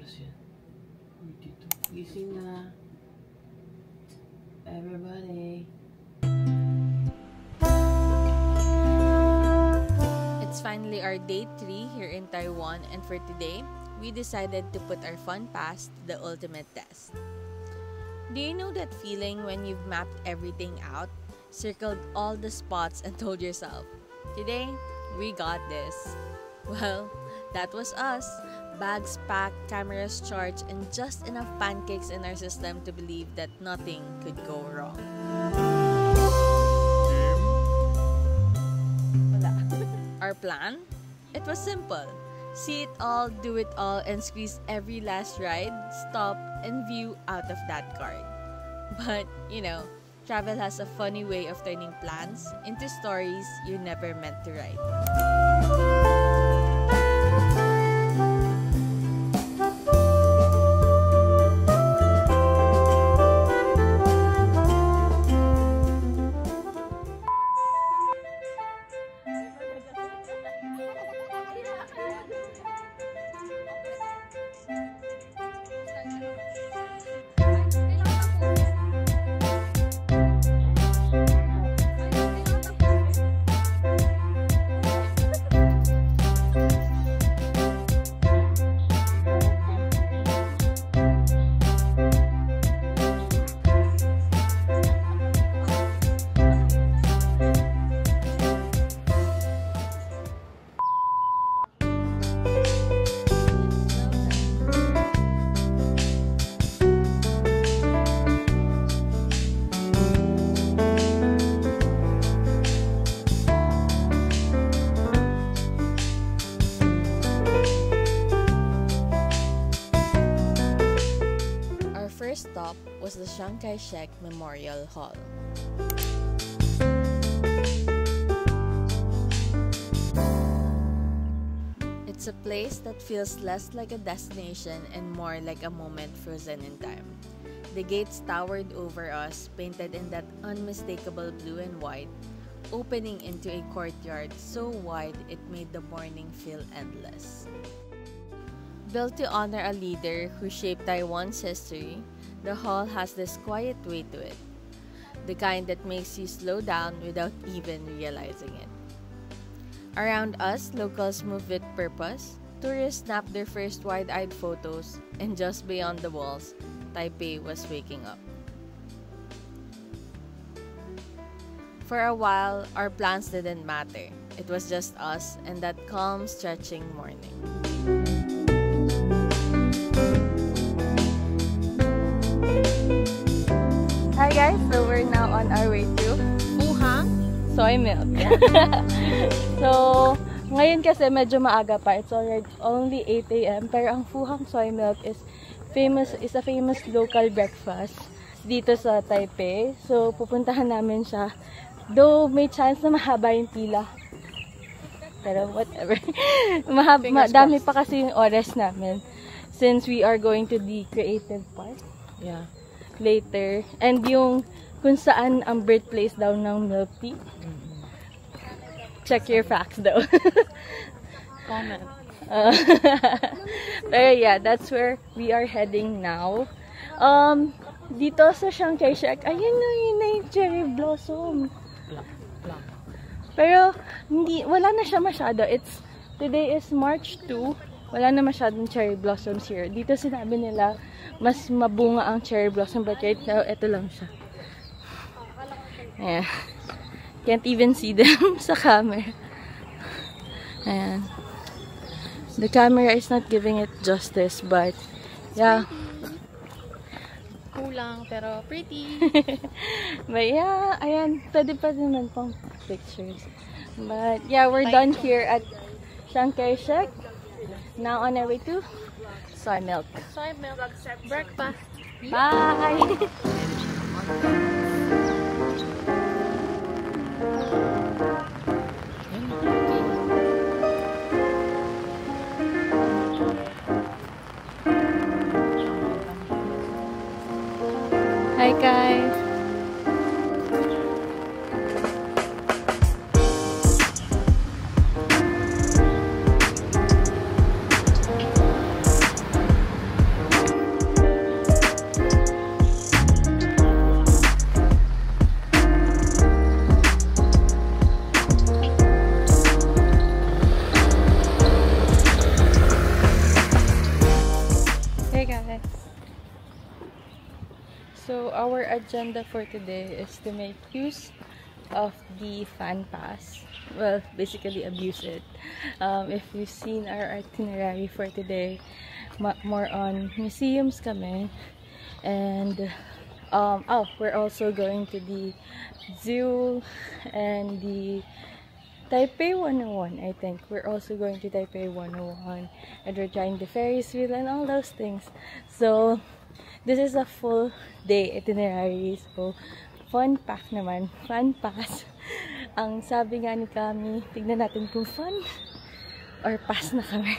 oras yan? Dito. Gising na. Everybody. It's finally our day 3 here in Taiwan, and for today, we decided to put our fun past the ultimate test. Do you know that feeling when you've mapped everything out, circled all the spots, and told yourself, today, we got this? Well, that was us. Bags packed, cameras charged, and just enough pancakes in our system to believe that nothing could go wrong. Our plan? It was simple. See it all, do it all, and squeeze every last ride, stop, and view out of that card. But, you know, travel has a funny way of turning plans into stories you never meant to write. First stop was the Chiang Kai-shek Memorial Hall. It's a place that feels less like a destination and more like a moment frozen in time. The gates towered over us, painted in that unmistakable blue and white, opening into a courtyard so wide it made the morning feel endless. Built to honor a leader who shaped Taiwan's history, the hall has this quiet way to it, the kind that makes you slow down without even realizing it. Around us, locals move with purpose, tourists snap their first wide-eyed photos, and just beyond the walls, Taipei was waking up. For a while, our plans didn't matter. It was just us and that calm, stretching morning. Hi guys, so we're now on our way to Fuhang Soy Milk. So, ngayon kasi medyo maaga pa. It's already only 8 AM. Pero ang Fuhang Soy Milk is a famous local breakfast dito sa Taipei. So, pupuntahan namin siya. Though may chance na mahaba yung pila. Pero whatever. Dami pa kasi yung oras namin. Since we are going to the creative part. Yeah. Later. And yung kung saan ang birthplace daw ng milk tea. Check your facts daw. Comment. Pero yeah, that's where we are heading now. Dito sa Chiang Kai-shek, ayun na yun na yung cherry blossom. Pero wala na siya masyado. Today is March 2. Wala na masyadong cherry blossoms here. Dito sinabi nila mas mabunga ang cherry blossom, but right now, ito lang siya. Ayan. Can't even see them sa camera. Ayan. The camera is not giving it justice, but yeah. Kulang, pero pretty. But yeah, ayan. Pwede pa naman pang pictures. But yeah, we're done here at Chiang Kai-shek. Now on our way to Soy Milk. Soy milk, breakfast. Bye! Hi guys! So our agenda for today is to make use of the fan pass. Well, basically abuse it. If you've seen our itinerary for today, more on museums kami. And we're also going to the zoo and the Taipei 101, I think. We're also going to Taipei 101 and we're trying the Ferris wheel and all those things. So, this is a full day itinerary. So, fun pack naman. Fun pass. Ang sabi nga ni Kami, tignan natin kung fun or pass na kami.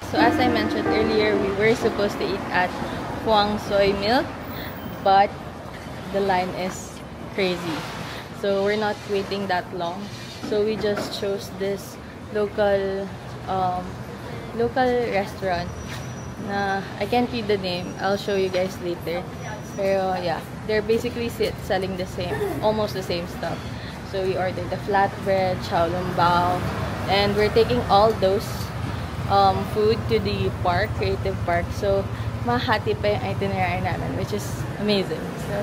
So as I mentioned earlier, we were supposed to eat at Huang Soy Milk, but the line is crazy. So we're not waiting that long. So we just chose this local restaurant. Na I can't read the name. I'll show you guys later. Pero yeah, they're basically selling the same, almost the same stuff. So we ordered the flatbread, xiaolong bao, and we're taking all those food to the park, Creative Park. So, mahati pa yung itinerary namin, which is amazing. So,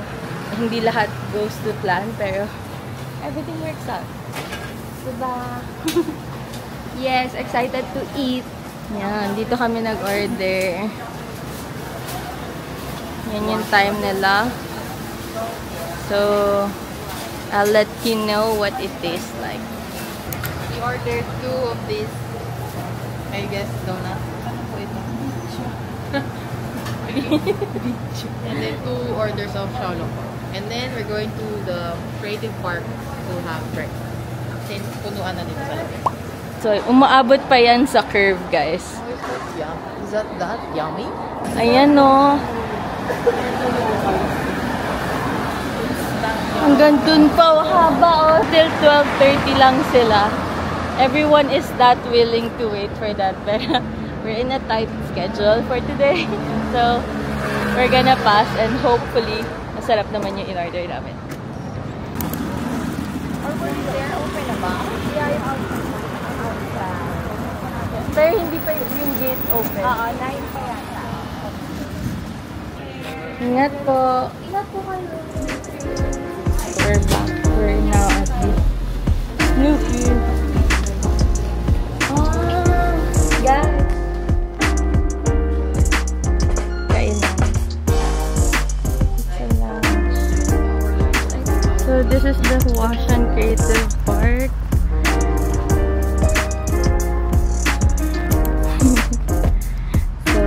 hindi lahat goes to plan, pero everything works out. Diba? Yes, excited to eat. Yan, dito kami nag-order. Yan yung time nila. So, I'll let you know what it tastes like. We ordered 2 of these, I guess, donut. Ano po ito? And then 2 orders of xiaolong bao. And then we're going to the Creative Park to have breakfast. Since punuan na dito sa labas. So, umaabot pa yan sa curve, guys. Is that yummy? Ayan, no. Hanggang dun pa, haba, oh. Till 12:30 lang sila. Everyone is that willing to wait for that. Pero we're in a tight schedule for today. So, we're gonna pass and hopefully, masarap naman yung in-order namin. Or were you there open na ba? Yeah, yung outside. Pero hindi pa yung gate open. Oo, 9 pa yata. Ingat po. Ingat po kayo. We're back. We're now at the Snoopy. Guys. Kain na. It's a lounge. So this is the Huashan Creative Park. So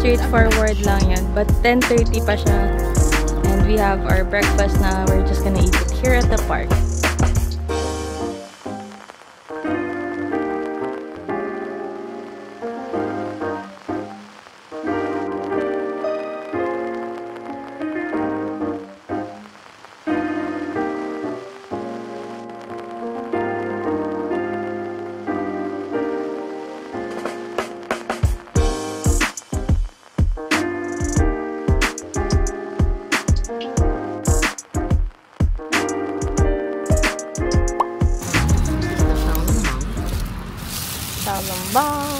straightforward lang yan. But 10:30 pa siya. And we have our breakfast na. We're just gonna eat it here at the park. Xiaolong bao.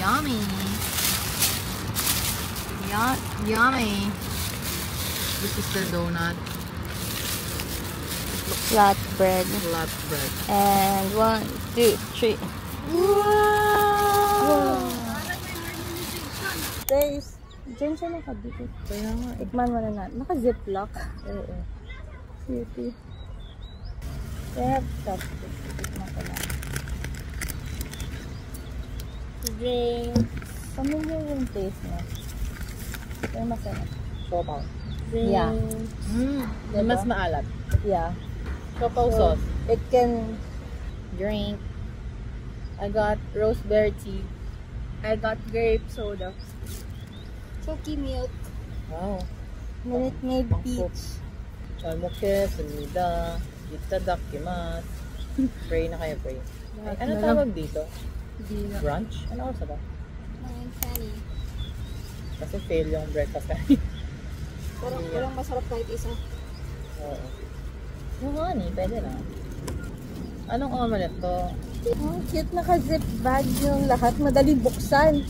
Yummy. Yummy. This is the donut. Flatbread. Flatbread. And 1, 2, 3. Wow! Guys, dyan siya nakadikit. Kaya nga. Tikman mo na natin. Naka-ziplock. Oo. Cutie. They have chopsticks. Tikman ko lang. Drinks. Familiar yung taste niya. Pero masarap. Siopaw. Drinks. Yeah. Diba? Mas maalat. Yeah. Siopaw So, sauce. it can... Drink. I got rosemary tea. I got grape soda. Cookie milk. Wow. Minute Maid Peach. 잘 먹겠습니다. 이따다키마스. Pray na kayo, pray. Ay, ano tawag dito? Brunch? Ano oras ba? 9:20. Kasi fail yung breakfast kayo. Walang masarap kahit isa. Oo. Yung honey, pwede na. Anong omelette to? Oh, cute, naka-zip bag yung lahat. Madali buksan.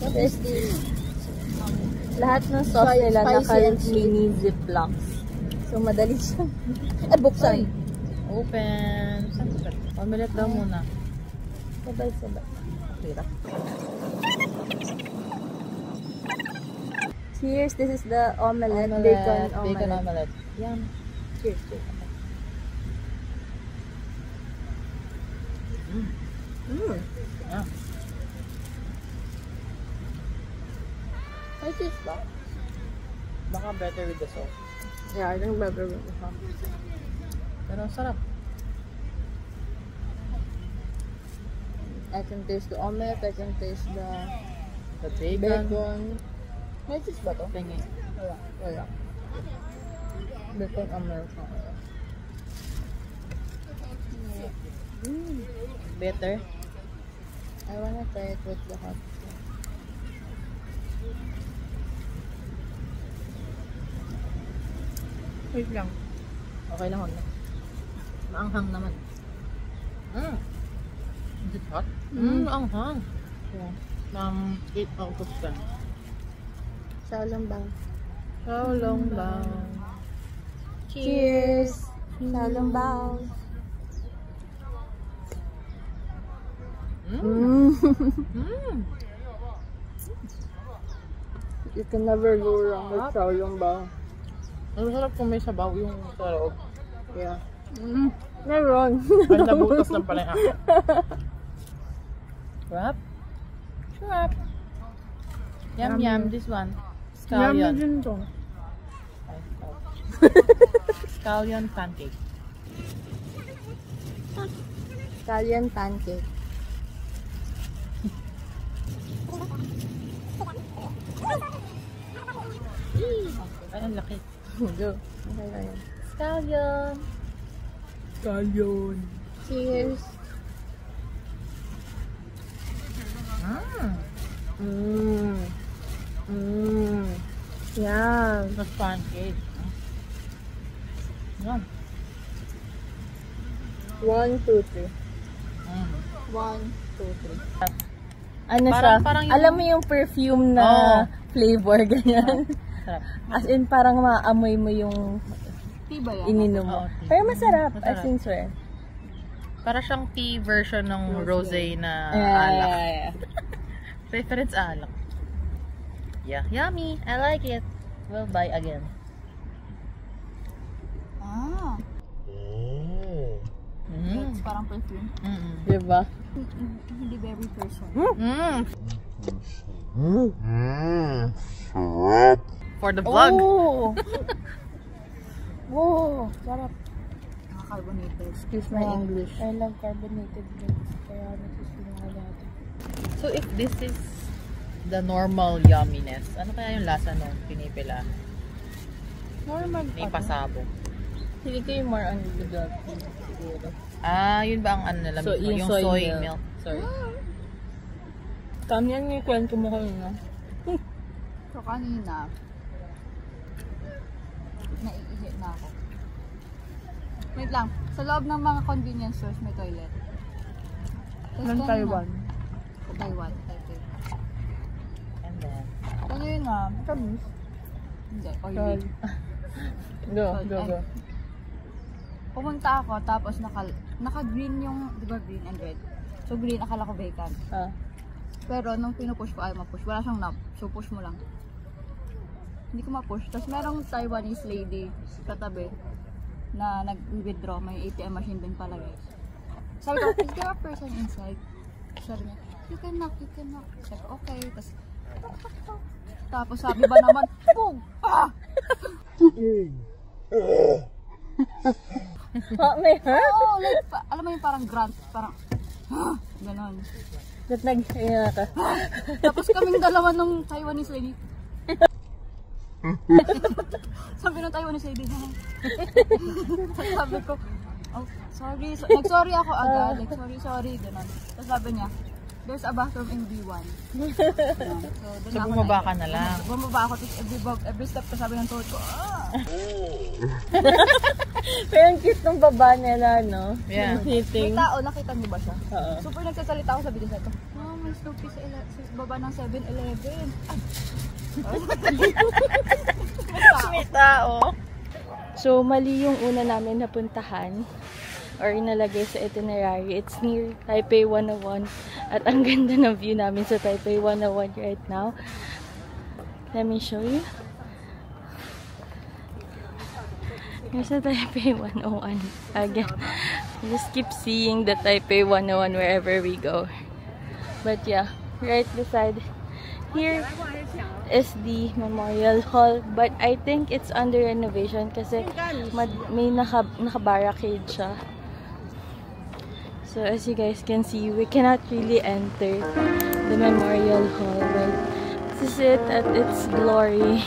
Lahat ng sauce nila naka-mini ziplocs. So, madali siya. Buksan. Open. Saan ba? Omelette daw muna. Sabay-sabay. Hirap. Cheers, this is the omelette. Bacon Bacon omelette. Yum. Cheers. Yeah. Ay, cheese ba? Baka better with the sauce. Yeah, I think better with the sauce. Pero ang sarap. I can taste the omelette, I can taste the The bacon. bacon. May cheese ba to? Tingi. Wala. Bacon omelette. Better. I wanna try it with the hot sauce. Wait lang. Okay lang ako. Maanghang naman. Is it hot? Maanghang. Yeah. 8 out of 10. Xiaolongbang. Xiaolongbang. Cheers! Xiaolongbang. You can never go wrong with xiaolongbang. Ang sarap kung may sabaw yung sa loob. Yeah. Meron. Ay, nabutas lang pala yung ako. Wrap? Wrap. Yum, yum. This one. Scallion. din to. Scallion pancake. Italian pancake. Ay, ang laki. Go. Okay na yun. Scallion. Scallion. Cheers. Yum. Mas pancake. Yum. 1, 2, 3. 1, 2, 3. Ano Parang- siya? parang yung- Alam mo yung perfume na flavor, ganyan. Sarap. As in, parang maamoy mo yung Tiba yan. ininom mo. Oo, tea. Pero masarap, I Masarap. think swear. Para siyang tea version ng rosé na Yeah, alak. yeah, yeah. Preference alak. Yeah. Yummy. I like it. We'll buy again. Ah, it's parang perfume. Diba? Hindi very person. For the vlog. Oh! Whoa! Sarap. Carbonated. Excuse my English. I love carbonated drinks. Kaya nasusunod ako dati. So if this is the normal yumminess, ano kaya yung lasa ng pinipila? Normal May pasabog. Hindi ko yung more on the dog. Siguro. Ah, yun ba ang ano nila? So, mismo? yung Yung soy soy milk. milk. Sorry. Kami yan yung kwento mo kanina. So kanina, naiihi na ako. Wait lang, sa loob ng mga convenience stores may toilet. Tapos Ng kanina- Taiwan. Sa Taiwan, Taipei. And then, Kanina, tamis. Hindi, oily. Go, Sorry. go, go. Pumunta ako, tapos naka-green yung, di ba green and red? So green, akala ko bacon. Ah. Pero nung pinupush ko, ayaw ma-push. Wala siyang knob. So push mo lang. Hindi ko ma-push. Tapos merong Taiwanese lady katabi na nag-withdraw. May ATM machine din pala guys. Sabi ko, is there a person inside? Sabi niya, you can knock, you can knock. Sabi ko, okay. Tapos sabi ba naman, boom! Ah! May hurt? Oo, like, alam mo yung parang grunt, parang, ganon. Ba't nag-iyak ka? Tapos kaming dalawa ng Taiwanese lady. Sabi ng Taiwanese lady na. Sabi ko, oh, sorry. Nag-sorry ako agad. Like, sorry. Ganun. Tapos sabi niya, there's a bathroom in B1. So bumaba ka na lang. Bumaba ako. Every step ko sabi ng tuhod ko, Pero ang cute ng baba nila, no? Yeah. May Sitting. tao, nakita niyo ba siya? Oo. Super nagsasalita ako sa video sa ito. Oh, may Snoopy sa baba ng 7-Eleven. May tao. So, mali yung una namin napuntahan or inalagay sa itinerary. It's near Taipei 101 at ang ganda ng view namin sa Taipei 101 right now. Let me show you. Here's the Taipei 101 again. We just keep seeing the Taipei 101 wherever we go. But yeah, right beside here is the Memorial Hall, but I think it's under renovation kasi may naka-barricade siya. So as you guys can see, we cannot really enter the Memorial Hall, but this is it at its glory.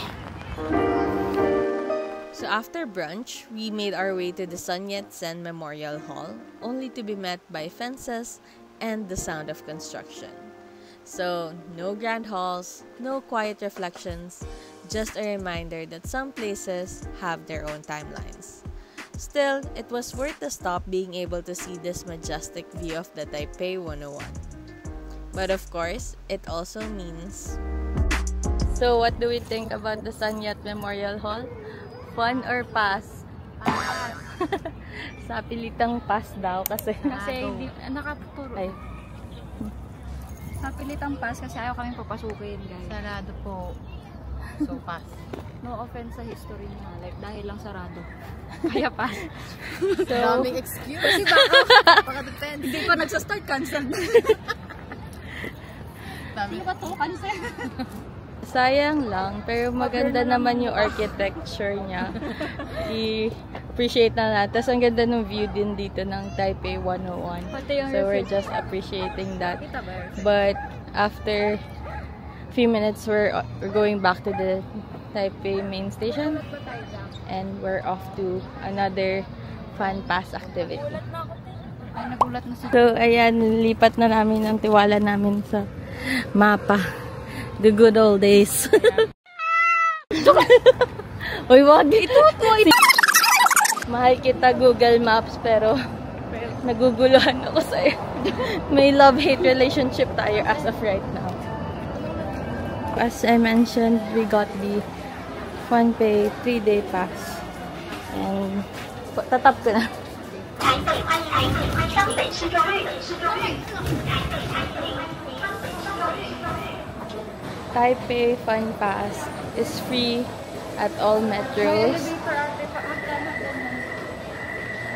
So after brunch, we made our way to the Sun Yat-sen Memorial Hall, only to be met by fences and the sound of construction. So, no grand halls, no quiet reflections, just a reminder that some places have their own timelines. Still, it was worth the stop being able to see this majestic view of the Taipei 101. But of course, it also means... So, what do we think about the Sun Yat Memorial Hall? Fun or pass? Pass. Sa pilitang pass daw kasi Nakatuturo. ay, Napilitang pass kasi ayaw kami papasukin, guys. Sarado po. So, pass. No offense sa history niya. Like, dahil lang sarado. Kaya pass. so, Daming excuse. Kasi baka depend. Hindi pa nagsastart, cancel. Hindi ba ito? Cancel. sayang lang, pero maganda naman yung architecture niya. I-appreciate na natin. Tapos ang ganda ng view din dito ng Taipei 101. So we're just appreciating that. But after a few minutes, we're going back to the Taipei main station. And we're off to another fun pass activity. Ay, nagulat na si So, ayan, nilipat na namin ang tiwala namin sa mapa. The good old days. Uy, wag. Ito. Mahal kita Google Maps, pero naguguluhan ako sa'yo. May love-hate relationship tayo as of right now. As I mentioned, we got the FunPay 3-day pass. And tatap ko na. Taipei Fun Pass is free at all metros.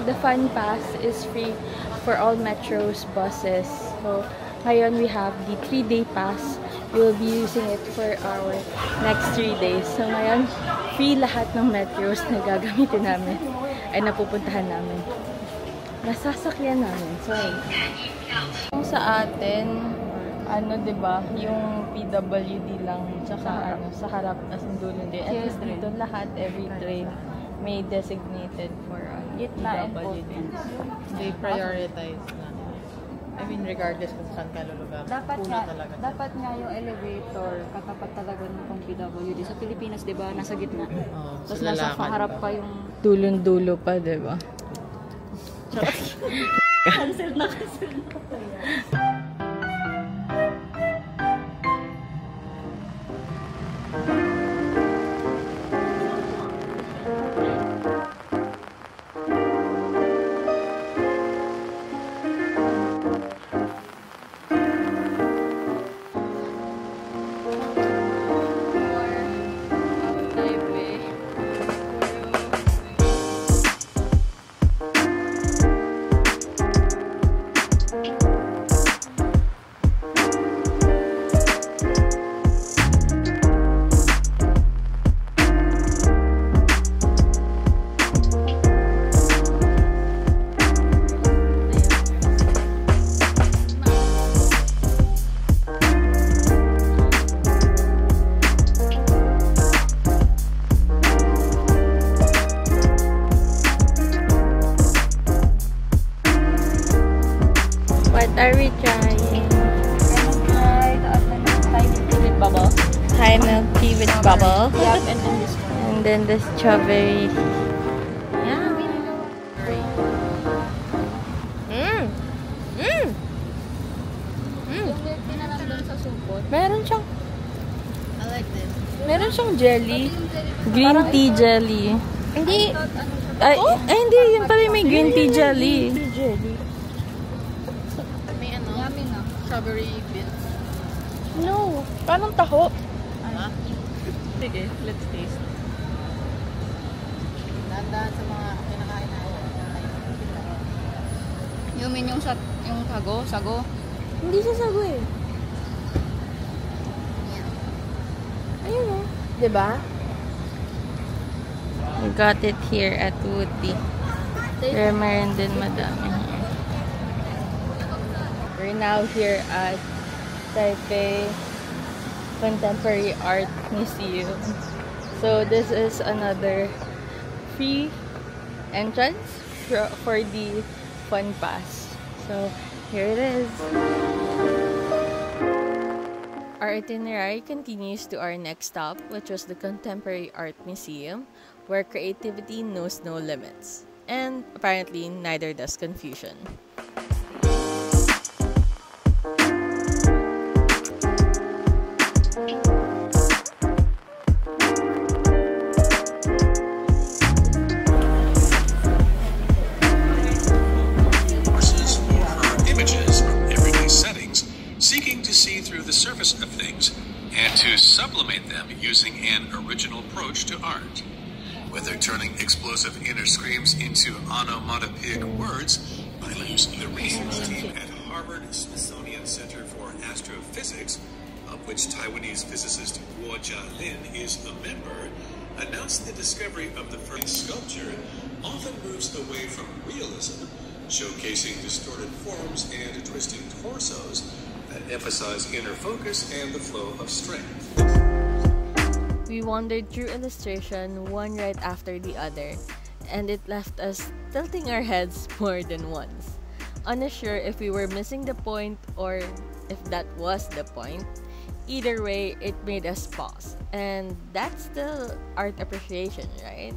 The Fun Pass is free for all metros buses. So, ngayon we have the 3-day pass. We will be using it for our next 3 days. So, ngayon, free lahat ng metros na gagamitin namin ay napupuntahan namin. Nasasakyan namin. Sorry. Kung sa atin, ano, 'di ba, yung PWD lang tsaka ano sa harap as in dulo din. At least dito lahat, every train may designated for PWD. They prioritize na. I mean, regardless kung saan ka lulugar. Dapat nga yung elevator katapat talaga ng PWD. Sa Pilipinas, 'di ba, nasa gitna. Oh, Tapos nasa harap pa yung Dulong-dulo pa, 'di ba? cancel na. milk tea with bubble. Yep, and then this one. And then the strawberry. Yeah. Yung milk tea na nandun sa supot. Meron siyang, I like this. meron siyang jelly. Green tea jelly. Hindi. Ay, hindi. Yun pala may green tea jelly. May ano? Yummy na. Strawberry bits. No. Parang taho. Ha? Sige, let's taste. Dahan-dahan sa mga kinakain na. You mean yung sago? Hindi siya sago eh. Ayun o. Diba? We got it here at Woody. Pero meron din madami here. We're now here at Taipei Contemporary Art Museum. So this is another free entrance for the Fun Pass. So here it is. Our itinerary continues to our next stop, which was the Contemporary Art Museum, where creativity knows no limits. And apparently, neither does confusion. Of things and to supplement them using an original approach to art. Whether turning explosive inner screams into onomatopoeic words, Bailu's the research team at Harvard Smithsonian Center for Astrophysics, of which Taiwanese physicist Guo Jialin is a member, announced the discovery of the first sculpture often moves away from realism, showcasing distorted forms and twisting torsos that emphasize inner focus and the flow of strength. We wandered through illustration one right after the other, and it left us tilting our heads more than once, unsure if we were missing the point or if that was the point. Either way, it made us pause, and that's still art appreciation, right?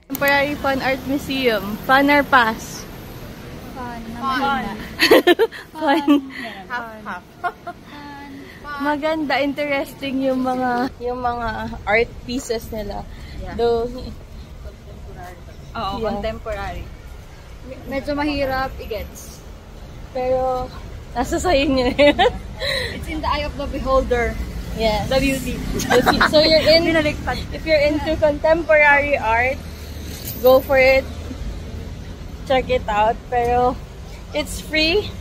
Contemporary Fun Art Museum. Fun or pass? Fun. Fun. Half. Maganda, interesting yung mga art pieces nila. Yeah. Though, Oo, Yeah. contemporary. Medyo mahirap i-gets. pero nasa sayo niya. It's in the eye of the beholder. Yes. The beauty. So you're in, Binaliktad. if you're into contemporary art, go for it. Check it out. Pero it's free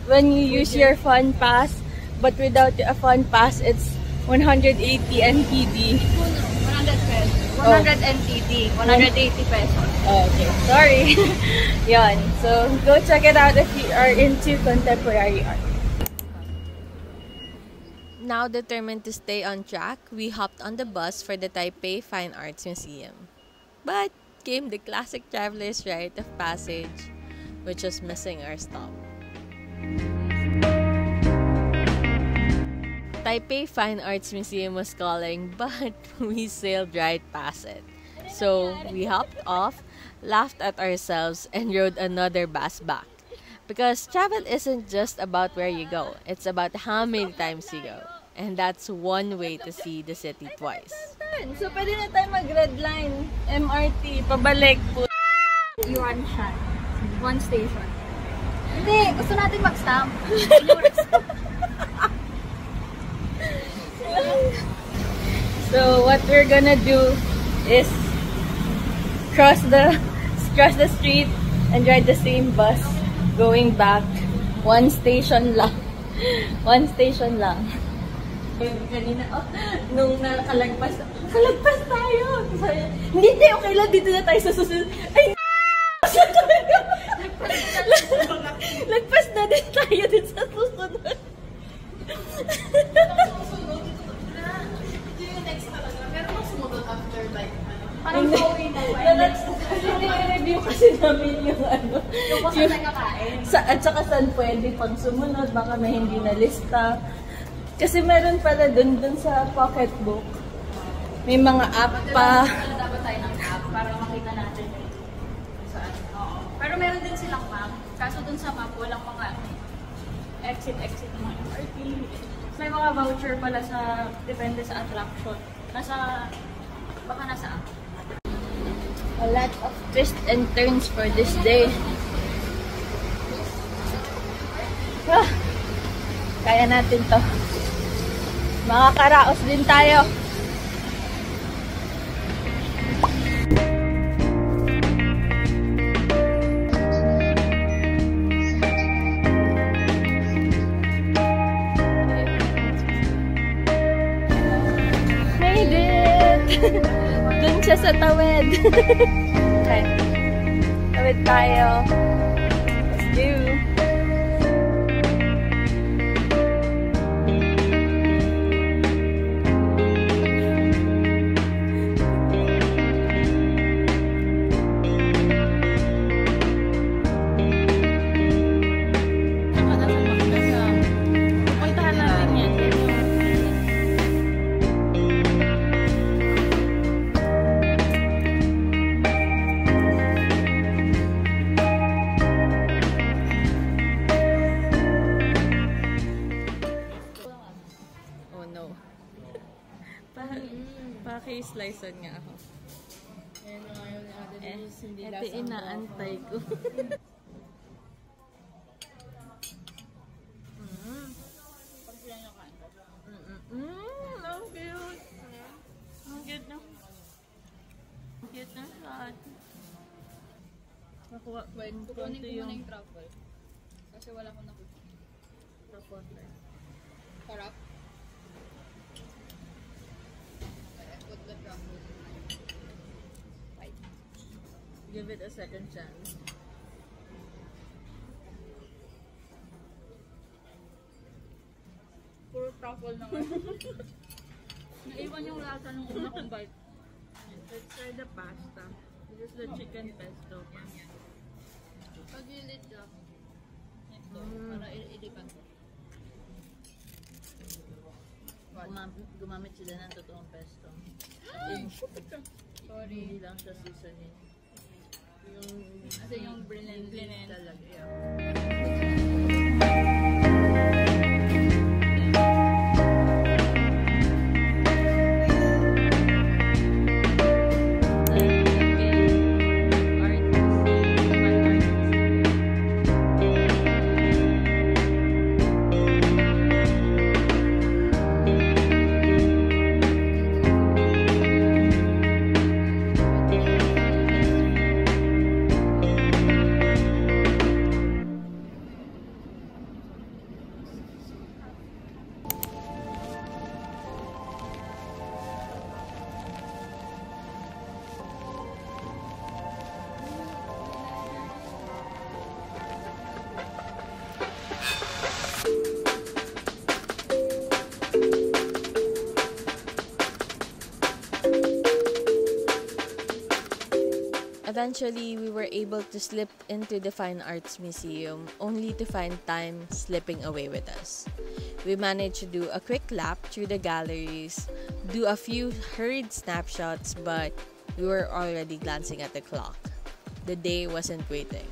when you use your Fun Pass. But without a Fun Pass, it's 180 NTD. 100 pesos. 100 NTD. 180 pesos. Oh, okay. Sorry. Yan. So, go check it out if you are into contemporary art. Now determined to stay on track, we hopped on the bus for the Taipei Fine Arts Museum. But came the classic traveler's rite of passage, which was missing our stop. Taipei Fine Arts Museum was calling, but we sailed right past it. So we hopped off, laughed at ourselves, and rode another bus back. Because travel isn't just about where you go, it's about how many times you go. And that's one way to see the city twice. So, pwede na tayo mag-red line. MRT, pabalik po. Yuan Shan. One station. Hindi, gusto natin mag-stamp. So, what we're gonna do is cross the street and ride the same bus going back. One station lang. One station lang. Kanina, nung nakalagpas tayo. Sabi, hindi, okay lang, dito na tayo sa susunod. Ay, lagpas na din tayo din sa susunod. Ito yung next talaga. Pero mas Review kasi namin yung ano. Yung kakain. At saka saan pwede pang sumunod. Baka may hindi na lista. Kasi meron pala dun sa pocketbook. May mga app pa. Dapat tayo ng app para makita natin saan. Oo. Pero meron din silang map. Kaso dun sa map, walang mga exit ng mga MRT. May mga voucher pala sa, depende sa attraction. Baka nasa app. A lot of twists and turns for this day. Kaya natin to. Makakaraos din tayo. Made it! Dun siya sa tawid. Okay. Tawid tayo. Let's do. Paki-slice nga ako. Yan yung ayaw ni Ate Denise, hindi Ito inaantay ko. Ang cute. Ang cute na. Ang cute na shot. Nakuha ko yung Kukunin ko muna yung truffle. Kasi wala ko nakuha. truffle. Sarap. Give it a second chance. Puro truffle naman. Naiwan yung lasa ng una kong bite. Let's try the pasta. This is the chicken pesto. Pag-ilit lang. Ito, para ilipan ko. Gumamit sila ng totoong pesto. Sorry. Hindi lang siya seasoning. Kasi yung blend talaga. Yeah. Eventually, we were able to slip into the Fine Arts Museum, only to find time slipping away with us. We managed to do a quick lap through the galleries, do a few hurried snapshots, but we were already glancing at the clock. The day wasn't waiting,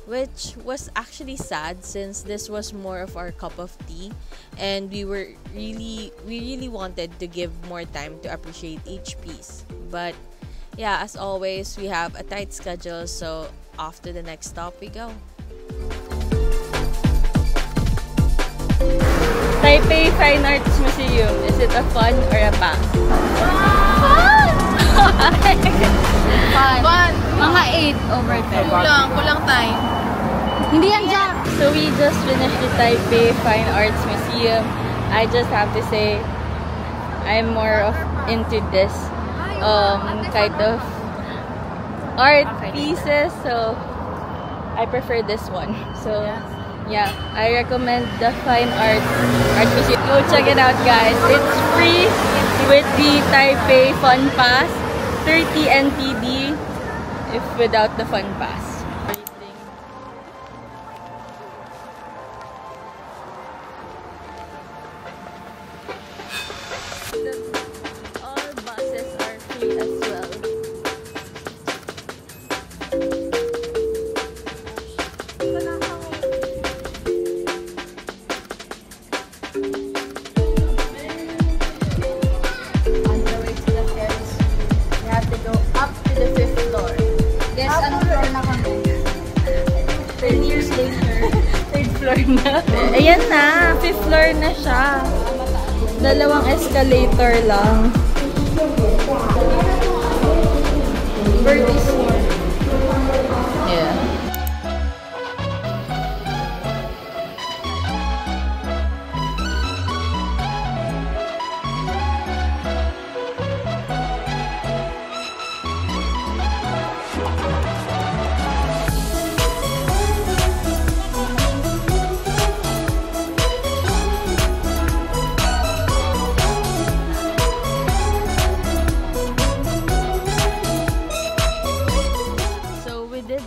which was actually sad since this was more of our cup of tea, and we really wanted to give more time to appreciate each piece. But yeah, as always, we have a tight schedule, so off to the next stop we go. Taipei Fine Arts Museum. Is it a fun or a pass? Fun. Mga 8/10. Kulang time. Hindi yan dyan. So we just finished the Taipei Fine Arts Museum. I just have to say, I'm more of into this kind of art pieces, so I prefer this one. So yeah, I recommend the Fine Arts Museum. Go check it out, guys. It's free with the Taipei Fun Pass. 30 NTD if without the fun pass. All buses are free as well. On the way to the Ferris, we have to go up to the 5th floor. Guess anong floor na kami? 10 years later. 3rd floor na. Ayan na, 5th floor na siya. Dalawang escalator lang. Birdie's floor. Yeah.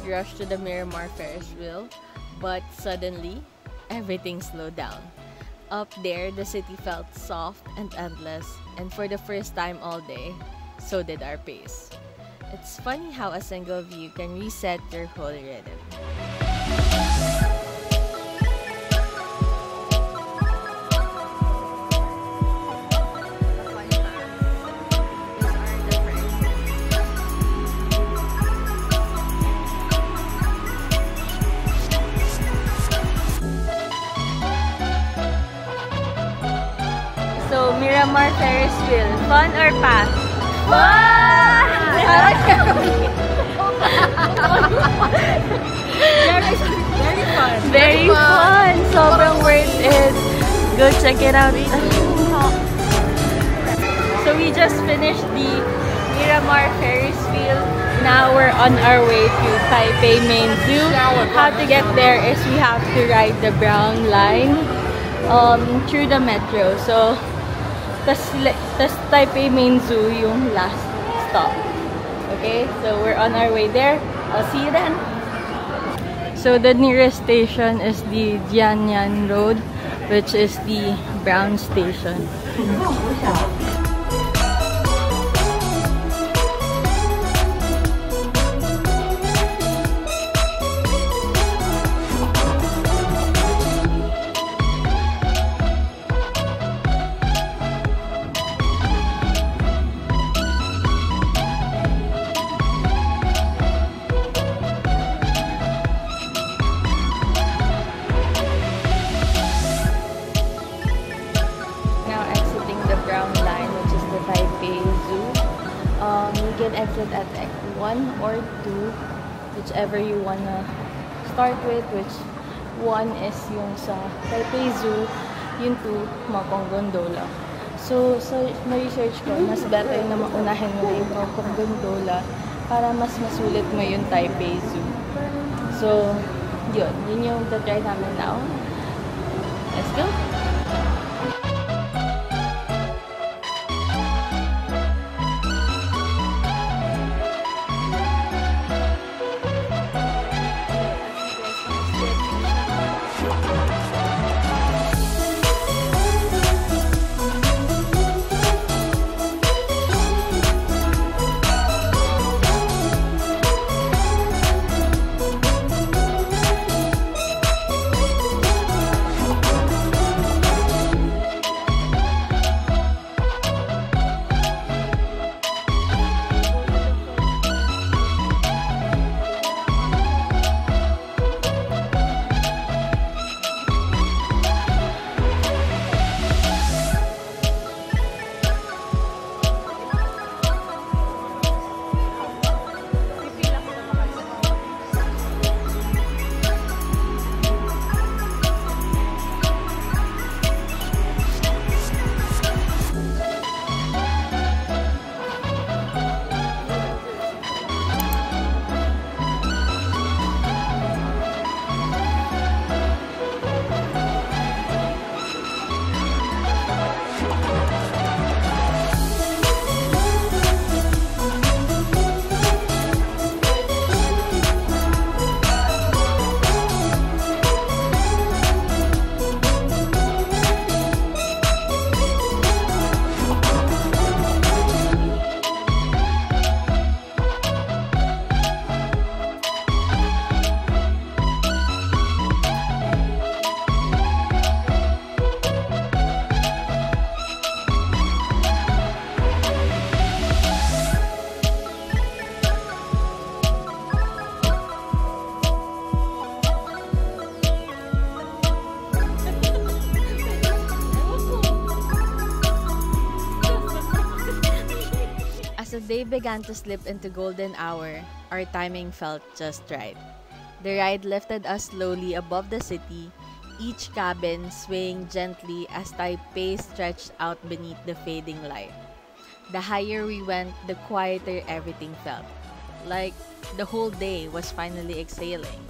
Rush to the Miramar Ferris wheel, but suddenly, everything slowed down. Up there, the city felt soft and endless, and for the first time all day, so did our pace. It's funny how a single view can reset your whole rhythm. So, Miramar Ferris wheel, fun or pass? Fun! Very fun. Very fun! Sobrang worth it. Go check it out. So, we just finished the Miramar Ferris wheel. Now, we're on our way to Taipei Main Zoo. How to get there is we have to ride the brown line through the metro. So, tas Taipei Main Zoo yung last stop. Okay, so we're on our way there. I'll see you then. So the nearest station is the Jianyan Road, which is the brown station. You can exit at X1 or 2, whichever you wanna start with. Which one is yung sa Taipei Zoo, yung 2, Mokong Gondola. So, na-research ko, mas better na maunahin mo na yung Mokong Gondola para mas masulit mo yung Taipei Zoo. So, yun yung try namin now. Let's go! As the day began to slip into golden hour, our timing felt just right. The ride lifted us slowly above the city, each cabin swaying gently as Taipei stretched out beneath the fading light. The higher we went, the quieter everything felt. Like the whole day was finally exhaling.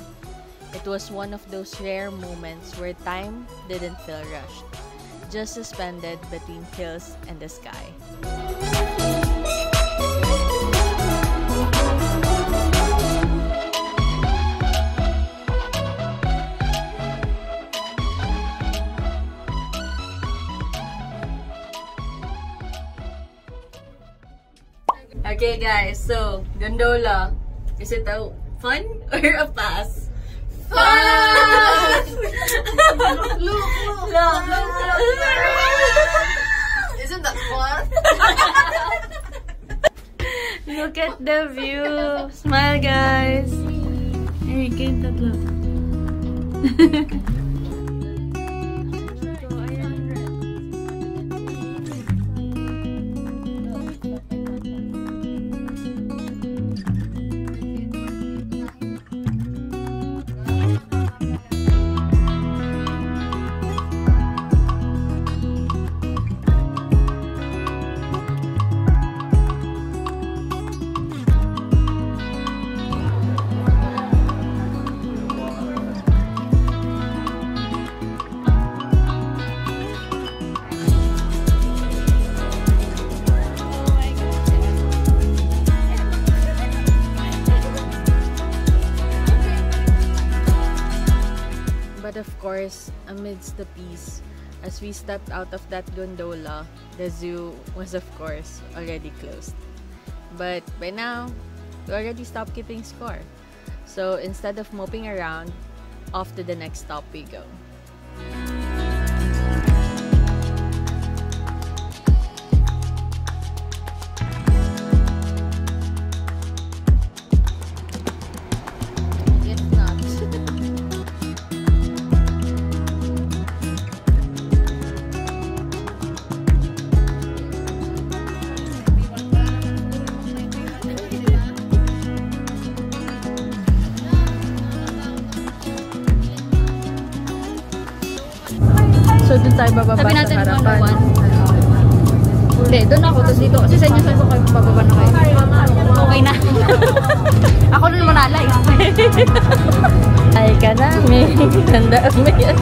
It was one of those rare moments where time didn't feel rushed, just suspended between hills and the sky. Okay guys, so gondola, is it a fun or a pass? Fun! Look! Isn't that fun? Look at the view. Smile, guys. Hey, kayo tatlo. But of course, amidst the peace, as we stepped out of that gondola, the zoo was of course already closed. But by now, we already stopped keeping score. So instead of moping around, off to the next stop we go. So, dun tayo bababa Sabi sa natin harapan. 101. Hindi, doon ako. Tapos dito. Kasi sa inyo sabi ko kayo bababa na kayo. Okay na. Ako rin manalay. Ay ka namin. Tandaan mo yan.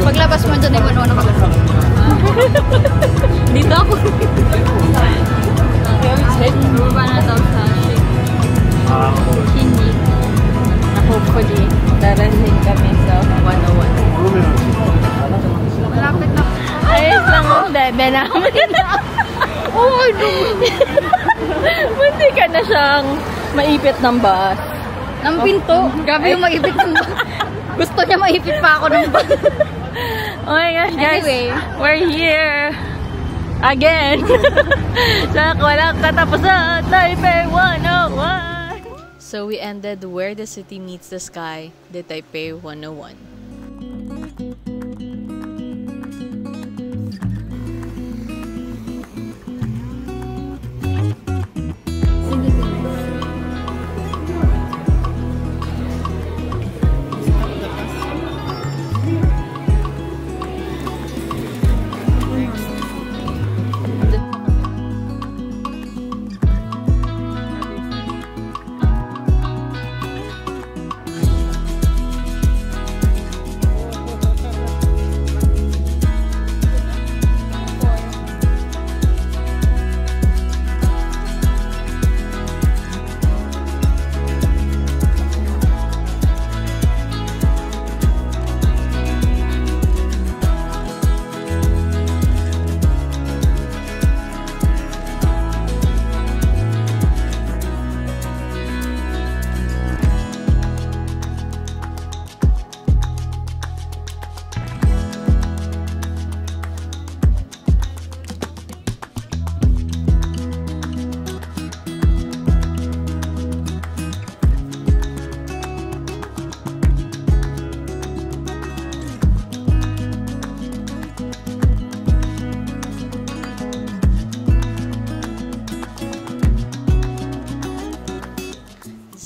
Paglabas mo dyan, ikaw naman ako. Dito ako. Bababa na daw sa Hindi. Hopefully, darating kami sa 101. Malapit na. Ayos lang ang bebe namin. Oh, Hindi ka na siyang maipit ng bus. Ng pinto. Grabe yung maipit ng Gusto niya maipit pa ako ng Oh my gosh, guys. Anyway. We're here. Again. Sa walang katapusan, Taipei 101. So we ended where the city meets the sky, the Taipei 101.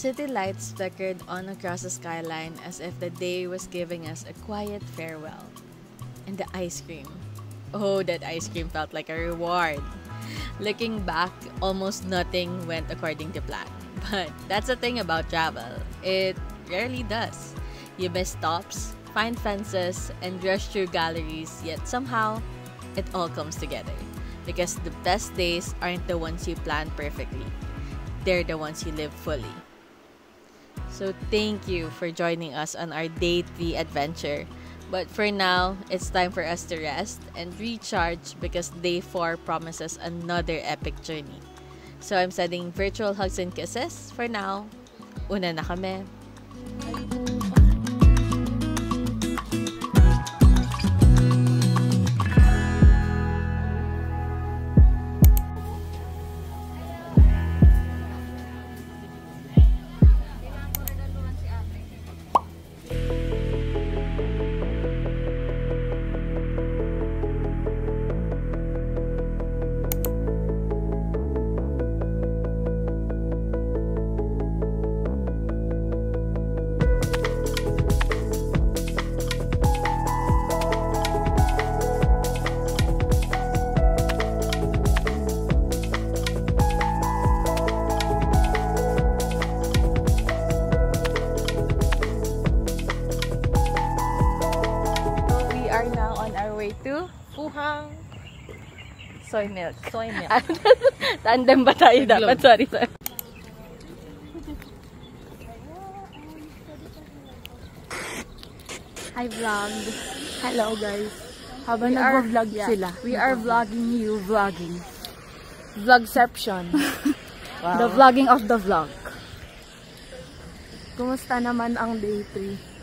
city lights flickered on across the skyline as if the day was giving us a quiet farewell. And the ice cream. Oh, that ice cream felt like a reward. Looking back, almost nothing went according to plan. But that's the thing about travel. It rarely does. You miss stops, find fences, and rush through galleries, yet somehow, it all comes together. Because the best days aren't the ones you plan perfectly. They're the ones you live fully. So thank you for joining us on our Day 3 adventure. But for now, it's time for us to rest and recharge because Day 4 promises another epic journey. So I'm sending virtual hugs and kisses. For now, una na kami. To Puhang soy milk. soy milk. Tandem ba tayo dapat? Sorry. Hi vlog. Hello guys. Habang nagvo-vlog sila. We are vlogging you vlogging. Vlogception. Wow. The vlogging of the vlog. Kumusta naman ang day 3?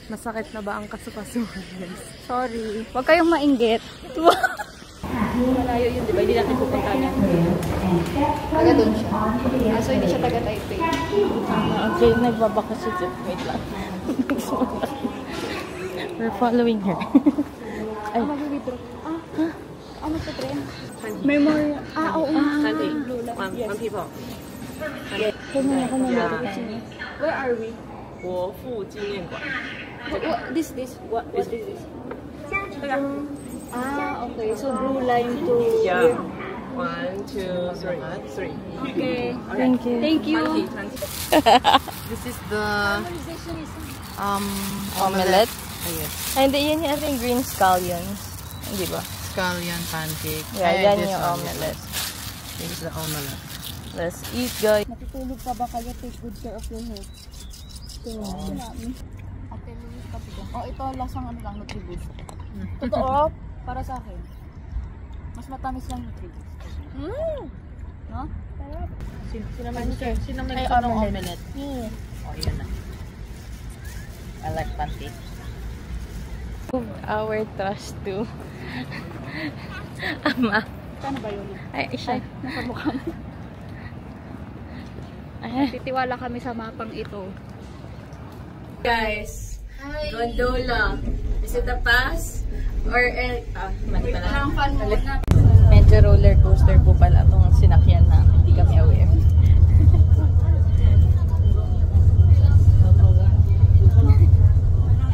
Masakit na ba ang kasukasuhan, guys? Sorry. Huwag kayong mainggit. Malayo yun, di ba? Hindi natin pupuntahan yan. Taga doon siya. So, hindi siya taga Taipei. Okay, nagbabakasyon siya. Wait lang. We're following her. Ay. Mag-withdraw. Magpa-train. Memory. Oo. One people. Where are we? 国父纪念馆。 This. What is this? Okay. So, blue line to Yeah. here. 1, 2, 3. Okay. Thank you. Thank you. This is the Omelette. Yes. Hindi, yun yung ating green scallions. Hindi ba? Scallion pancake. Yeah, yan this yung one, omelette. This is the omelette. Let's eat, guys. Natutulog pa ba kayo? Take good care of your health. Ate Louise pa po. Oh, ito lasang ano lang, Nutriboost. Totoo, para sa akin. Mas matamis lang Nutriboost. No? Sino may gusto ng omelette? Oh, yun na. I like pancake. Our trust to Ama. Kano ba yun? Ay, siya. Nasa mukha mo. Titiwala kami sa mapang ito. Guys, gondola. Is it a pass? Or mali pala. Medyo roller coaster po pala itong sinakyan na hindi kami aware.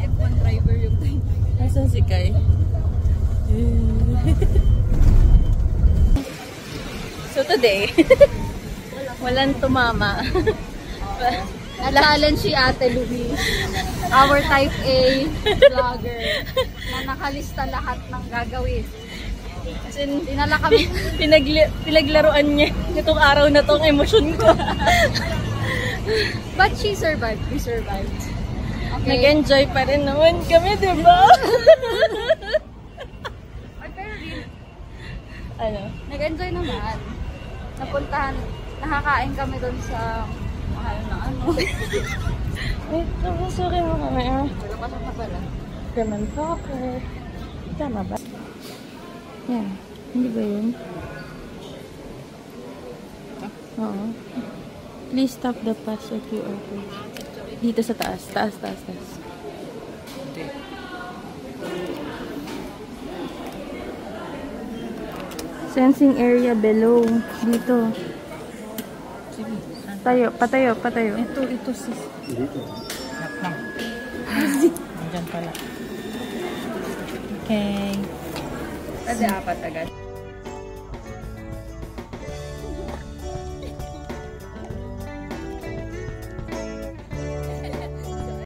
F1 driver yung time. Nasaan si Kai? So today, walang tumama. Na-challenge si Ate Louise, our type A vlogger, na nakalista lahat ng gagawin. As in, Dinala kami. pinaglaruan niya nitong araw na tong emosyon ko. But she survived. We survived. Okay. Nag-enjoy pa rin naman kami, di ba? Ay, pero real. Ano? Nag-enjoy naman. Napuntahan, nakakain kami doon sa mahal na ano. Wait, napasukin mo kami. Wala pa na pala. German Poker. Tama ba? Yan. Hindi ba yun? Oo. Please stop the pass or QR code. Dito sa taas. Taas. Sensing area below. Dito. Sige. Tayo, patayo, patayo. Ito sis. Nak lang. Andyan pala. Okay. Kasi apat agad.